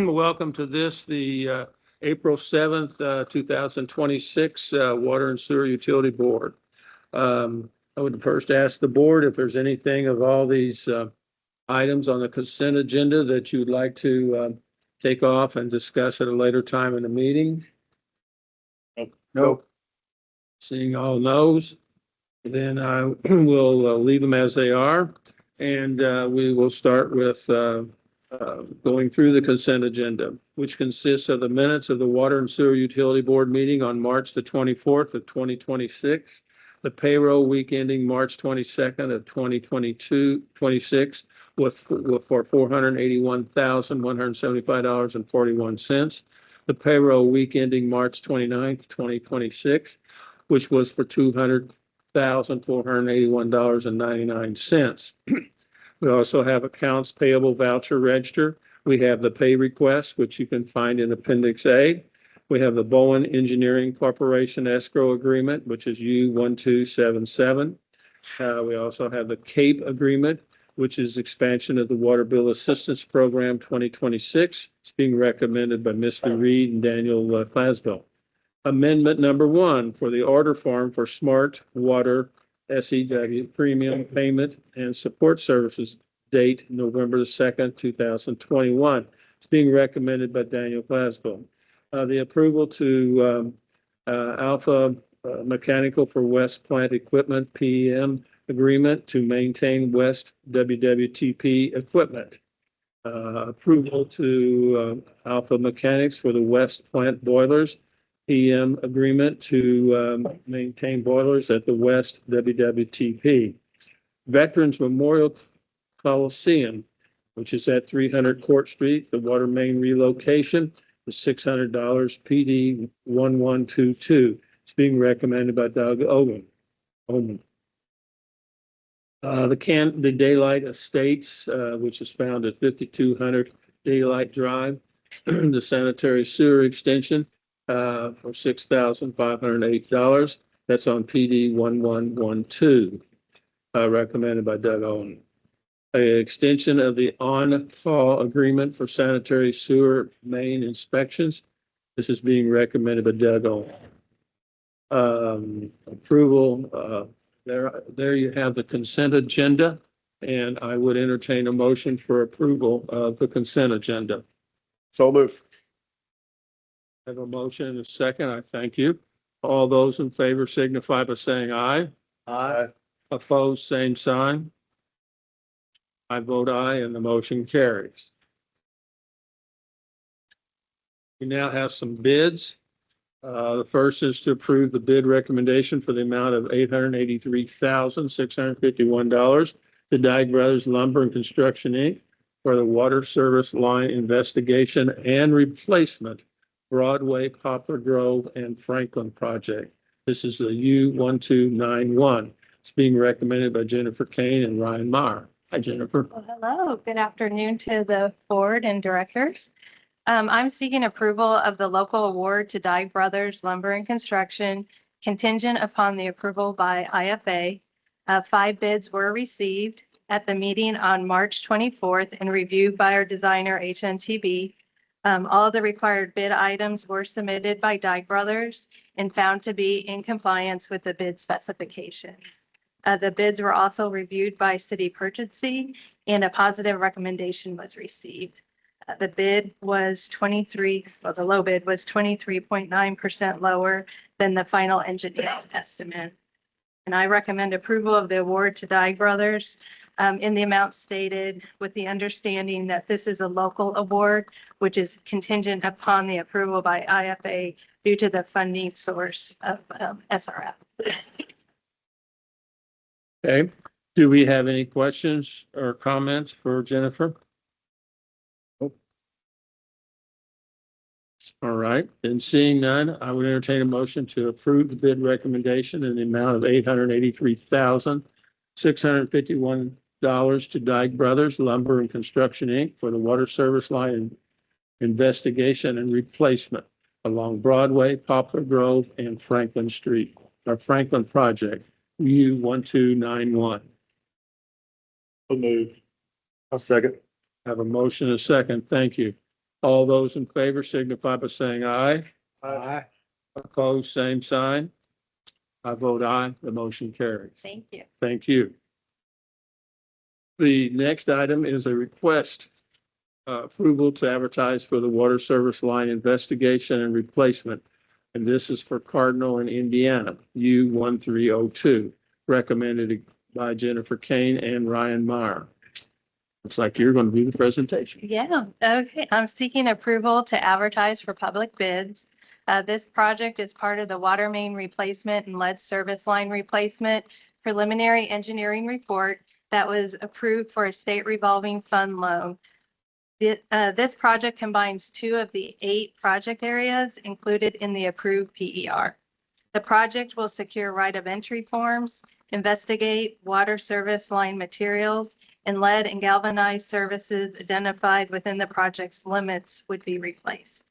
Welcome to the April 7th, 2026 Water and Sewer Utility Board. I would first ask the board if there's anything of all these items on the consent agenda that you'd like to take off and discuss at a later time in the meeting. No. Seeing all no's, then I will leave them as they are, and we will start with going through the consent agenda, which consists of the minutes of the Water and Sewer Utility Board meeting on March the 24th of 2026, the payroll week ending March 22nd of 2026 for $481,175.41, the payroll week ending March 29th, 2026, which was for $200,481.99. We also have accounts payable voucher register. We have the pay request, which you can find in Appendix A. We have the Bowen Engineering Corporation escrow agreement, which is U1277. We also have the CAPE agreement, which is expansion of the Water Bill Assistance Program 2026. It's being recommended by Mr. Reed and Daniel Clasville. Amendment number 1 for the order form for Smart Water SEW premium payment and support services, date November the 2nd, 2021. It's being recommended by Daniel Clasville. The approval to Alpha Mechanical for West Plant Equipment PM agreement to maintain West WWTP equipment. Approval to Alpha Mechanics for the West Plant boilers PM agreement to maintain boilers at the West WWTP. Veterans Memorial Coliseum, which is at 300 Court Street, the water main relocation is $600, PD 1122. It's being recommended by Doug Owen. The Daylight Estates, which is found at 5200 Daylight Drive, the sanitary sewer extension for $6,508. That's on PD 1112, recommended by Doug Owen. An extension of the on-call agreement for sanitary sewer main inspections. This is being recommended by Doug Owen. Approval, there you have the consent agenda, and I would entertain a motion for approval of the consent agenda. So moved. I have a motion and a second. I thank you. All those in favor signify by saying aye. Aye. Opposed, same sign. I vote aye, and the motion carries. We now have some bids. The first is to approve the bid recommendation for the amount of $883,651 to Dyke Brothers Lumber and Construction, Inc. for the water service line investigation and replacement Broadway, Poplar Grove, and Franklin project. This is the U1291. It's being recommended by Jennifer Kane and Ryan Meyer. Hi, Jennifer. Well, hello. Good afternoon to the board and directors. I'm seeking approval of the local award to Dyke Brothers Lumber and Construction contingent upon the approval by IFA. 5 bids were received at the meeting on March 24th and reviewed by our designer HNTB. All of the required bid items were submitted by Dyke Brothers and found to be in compliance with the bid specification. The bids were also reviewed by city purchasing and a positive recommendation was received. The bid was the low bid was 23.9% lower than the final engineer's estimate. And I recommend approval of the award to Dyke Brothers in the amount stated, with the understanding that this is a local award, which is contingent upon the approval by IFA due to the funding source of SRF. Okay. Do we have any questions or comments for Jennifer? All right. And seeing none, I would entertain a motion to approve the bid recommendation in the amount of $883,651 to Dyke Brothers Lumber and Construction, Inc. for the water service line investigation and replacement along Broadway, Poplar Grove, and Franklin Street, our Franklin project, U1291. So moved. I'll second. Have a motion and a second. Thank you. All those in favor signify by saying aye. Aye. Opposed, same sign. I vote aye. The motion carries. Thank you. Thank you. The next item is a request approval to advertise for the water service line investigation and replacement. And this is for Cardinal in Indiana, U1302, recommended by Jennifer Kane and Ryan Meyer. Looks like you're going to do the presentation. Yeah, okay. I'm seeking approval to advertise for public bids. This project is part of the water main replacement and lead service line replacement preliminary engineering report that was approved for a state revolving fund loan. This project combines 2 of the 8 project areas included in the approved PER. The project will secure right of entry forms, investigate water service line materials, and lead and galvanized services identified within the project's limits would be replaced.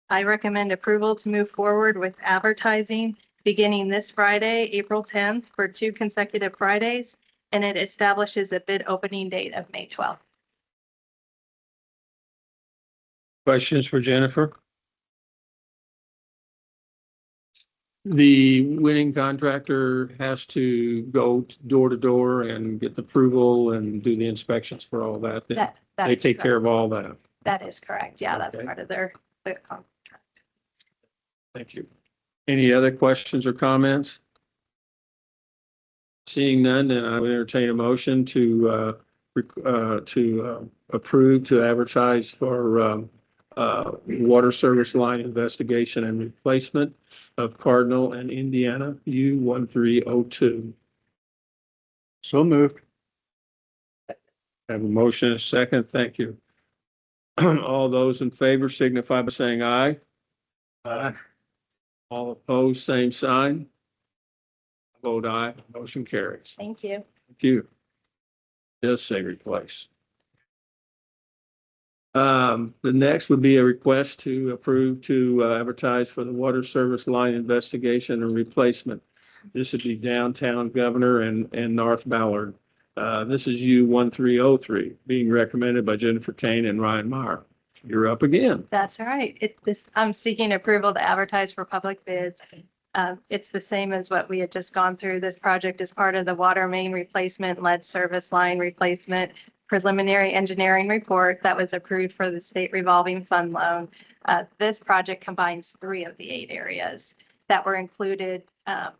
I recommend approval to move forward with advertising beginning this Friday, April 10th, for 2 consecutive Fridays, and it establishes a bid opening date of May 12th. Questions for Jennifer? The winning contractor has to go door to door and get the approval and do the inspections for all that. That They is take care correct. of all that. That is correct. Yeah, that's Okay. part of the contract. Thank you. Any other questions or comments? Seeing none, then I would entertain a motion to approve to advertise for water service line investigation and replacement of Cardinal and Indiana U1302. So moved. Have a motion and a second. Thank you. All those in favor signify by saying aye. Aye. All opposed, same sign. Vote aye. Motion carries. Thank you. Thank you. Does say replace. The next would be a request to approve to advertise for the water service line investigation and replacement. This would be downtown Governor and North Ballard. This is U1303 being recommended by Jennifer Kane and Ryan Meyer. You're up again. That's all right. I'm seeking approval to advertise for public bids. It's the same as what we had just gone through. This project is part of the water main replacement, lead service line replacement preliminary engineering report that was approved for the state revolving fund loan. This project combines 3 of the 8 areas that were included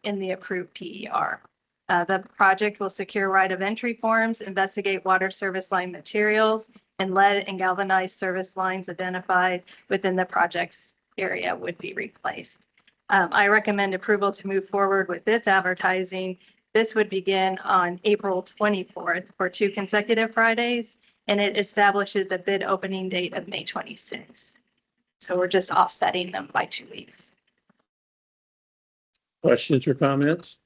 in the approved PER. The project will secure right of entry forms, investigate water service line materials, and lead and galvanized service lines identified within the project's area would be replaced. I recommend approval to move forward with this advertising. This would begin on April 24th for 2 consecutive Fridays, and it establishes a bid opening date of May 26th. So we're just offsetting them by 2 weeks. Questions or comments?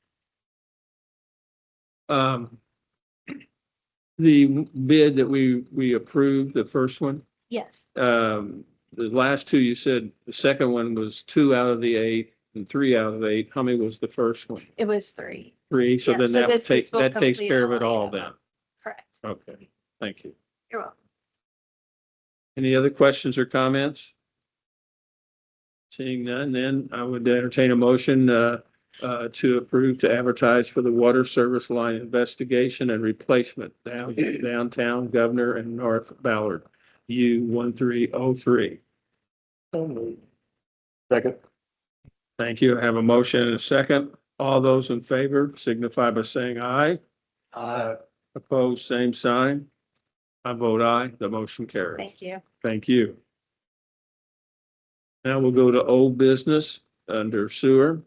The bid that we approved, the first one, Yes, the last 2, you said the second one was 2 out of the 8 and 3 out of 8. How many was the first one? it was 3. 3. So Yeah, then so that this will takes complete care of it all all of then. them. Correct. Okay, thank you. You're welcome. Any other questions or comments? Seeing none, then I would entertain a motion to approve to advertise for the water service line investigation and replacement downtown Governor and North Ballard, U1303. Second. Thank you. I have a motion and a second. All those in favor signify by saying aye. Aye. Opposed, same sign. I vote aye. The motion carries. Thank you. Thank you. Now we'll go to old business under sewer.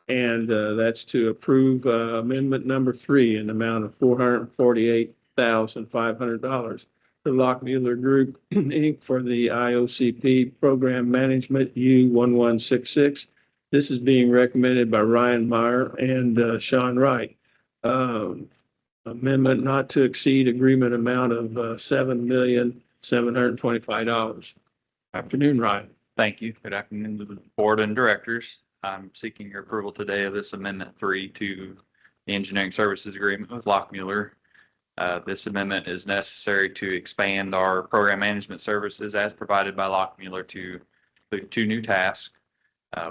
And that's to approve amendment number 3 in the amount of $448,500 to Lockmuller Group, Inc. for the IOCP Program Management U1166. This is being recommended by Ryan Meyer and Sean Wright. Amendment not to exceed agreement amount of $7,725,000. Afternoon, Ryan. Thank you. Good afternoon to the board and directors. I'm seeking your approval today of this amendment 3 to the engineering services agreement with Lockmuller. This amendment is necessary to expand our program management services as provided by Lockmuir to include two new tasks.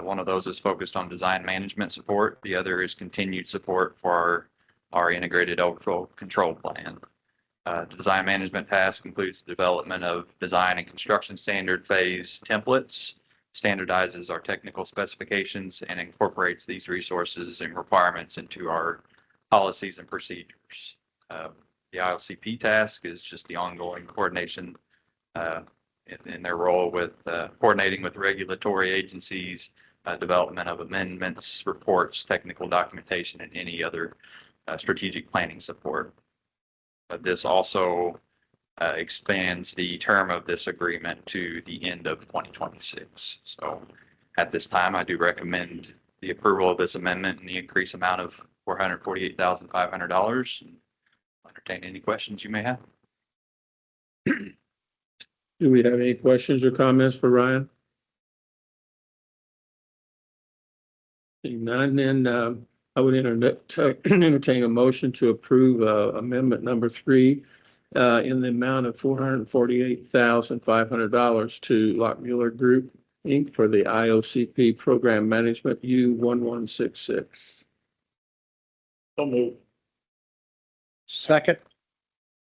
One of those is focused on design management support. The other is continued support for our integrated overflow control plan. The design management task includes the development of design and construction standard phase templates, standardizes our technical specifications, and incorporates these resources and requirements into our policies and procedures. The IOCP task is just the ongoing coordination in their role with coordinating with regulatory agencies, development of amendments, reports, technical documentation, and any other strategic planning support. This also expands the term of this agreement to the end of 2026. So at this time, I do recommend the approval of this amendment in the increased amount of $448,500. Entertain any questions you may have. Do we have any questions or comments for Ryan? Seeing none, then I would entertain a motion to approve amendment number 3 in the amount of $448,500 to Lockmuir Group, Inc. for the IOCP Program Management U1166. So moved. Second.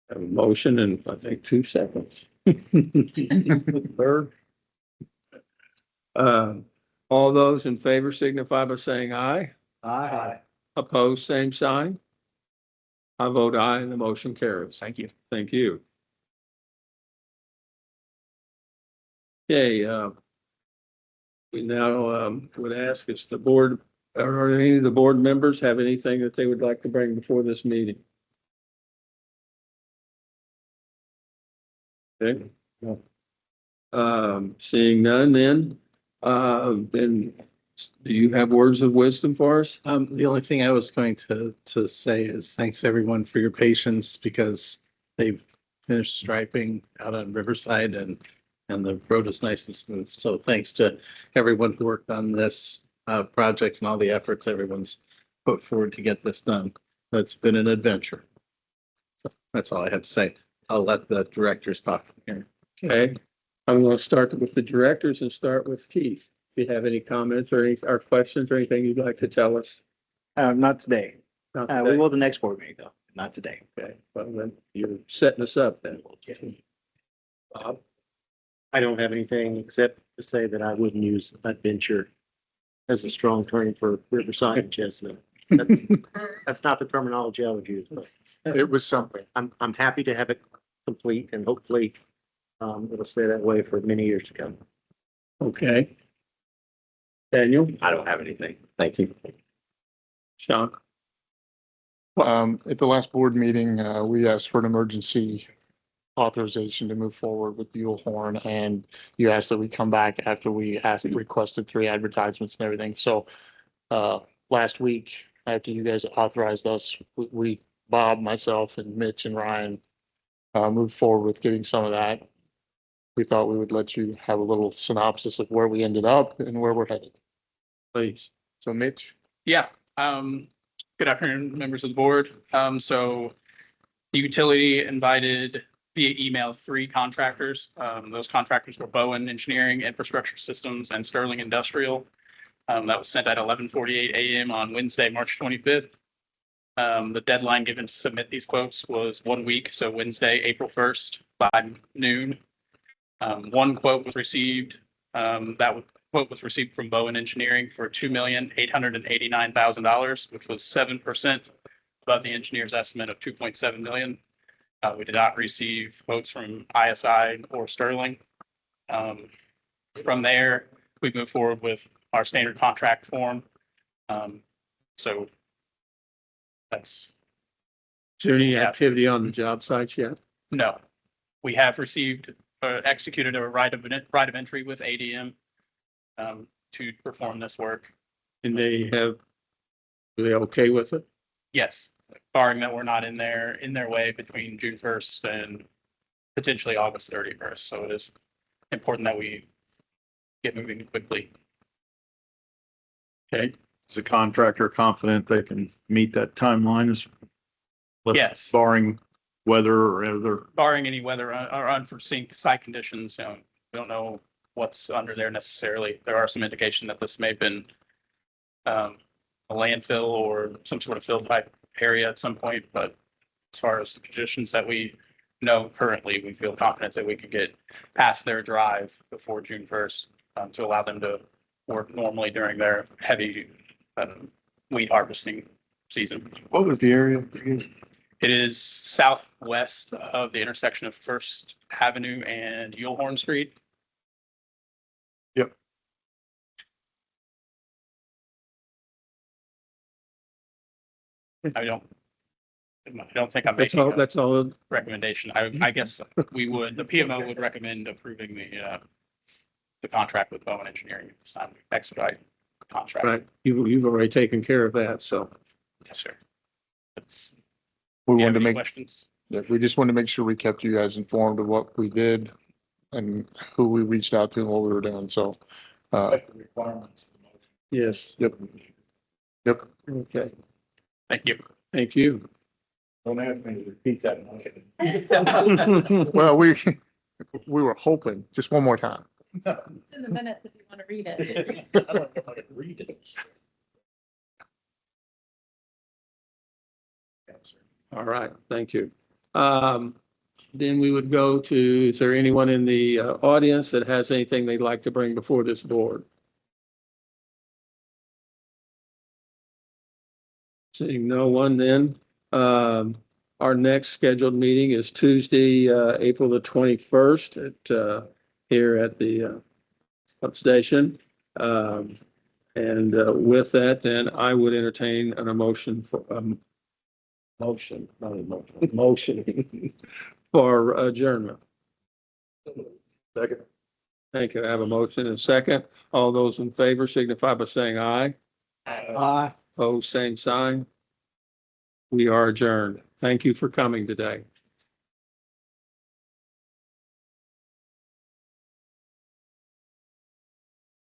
Have a motion in, I think, 2 seconds. Third. All those in favor signify by saying aye. Aye. Opposed, same sign. I vote aye and the motion carries. Thank you. Thank you. Okay, we now would ask if the board or any of the board members have anything that they would like to bring before this meeting. Okay. Seeing none, then do you have words of wisdom for us? The only thing I was going to say is thanks everyone for your patience because they've finished striping out on Riverside and the road is nice and smooth. So thanks to everyone who worked on this project and all the efforts everyone's put forward to get this done. It's been an adventure. So that's all I have to say. I'll let the directors talk from here. Okay, I'm going to start with the directors and start with Keith. If you have any comments or any or questions or anything you'd like to tell us? Not today. Not We today? will the next board meeting though, not today. Okay, well, then you're setting us up then. Bob? I don't have anything except to say that I wouldn't use adventure as a strong term for Riverside and Chestnut. That's not the terminology I would use, but It was something. I'm happy to have it complete and hopefully it'll stay that way for many years to come. Okay. Daniel? I don't have anything. Thank you. Sean? At the last board meeting, we asked for an emergency authorization to move forward with Buellhorn, and you asked that we come back after we requested 3 advertisements and everything. So, last week, after you guys authorized us, we Bob, myself, and Mitch and Ryan, moved forward with getting some of that. We thought we would let you have a little synopsis of where we ended up and where we're headed. Please. So Mitch? Yeah, good afternoon, members of the board. So the utility invited via email 3 contractors. Those contractors were Bowen Engineering, Infrastructure Systems, and Sterling Industrial. That was sent at 11:48 a.m. on Wednesday, March 25th. The deadline given to submit these quotes was 1 week, so Wednesday, April 1st by noon. One quote was received. Quote was received from Bowen Engineering for $2,889,000, which was 7% above the engineer's estimate of $2.7 million. We did not receive quotes from ISI or Sterling. From there, we moved forward with our standard contract form. So that's Is there any activity on the job sites yet? no. We have received executed a right of entry with ADM to perform this work. And are they okay with it? Yes, barring that we're not in their way between June 1st and potentially August 31st. So it is important that we get moving quickly. Okay. Is the contractor confident they can meet that timeline? Yes. Barring weather or other. barring any weather or unforeseen site conditions, we don't know what's under there necessarily. There are some indication that this may have been a landfill or some sort of fill type area at some point, but as far as the conditions that we know currently, we feel confident that we could get past their drive before June 1st to allow them to work normally during their heavy weed harvesting season. What was the area? It is southwest of the intersection of First Avenue and Yulehorn Street. Yep. I don't think I'm making a That's all. recommendation. I guess we would, the PMO would recommend approving the contract with Bowen Engineering at this time, expedite the contract. Right. You've already taken care of that. So, Yes, sir. That's, We you wanted have to any make, questions? yeah, we just wanted to make sure we kept you guys informed of what we did and who we reached out to and what we were doing. So, yes. yep. Yep. Okay. Thank you. Thank you. Don't ask me to repeat that. Well, we were hoping just one more time. It's in the minutes if you want to read it. I don't know if I can read it. All right. Thank you. Then we would go to, is there anyone in the audience that has anything they'd like to bring before this board? Seeing no one, then our next scheduled meeting is Tuesday, April the 21st at here at the substation. And with that, then I would entertain an emotion for motion, not a motion, motion for adjournment. Second. Thank you. I have a motion and a second. All those in favor signify by saying aye. Aye. Opposed, same sign. We are adjourned. Thank you for coming today.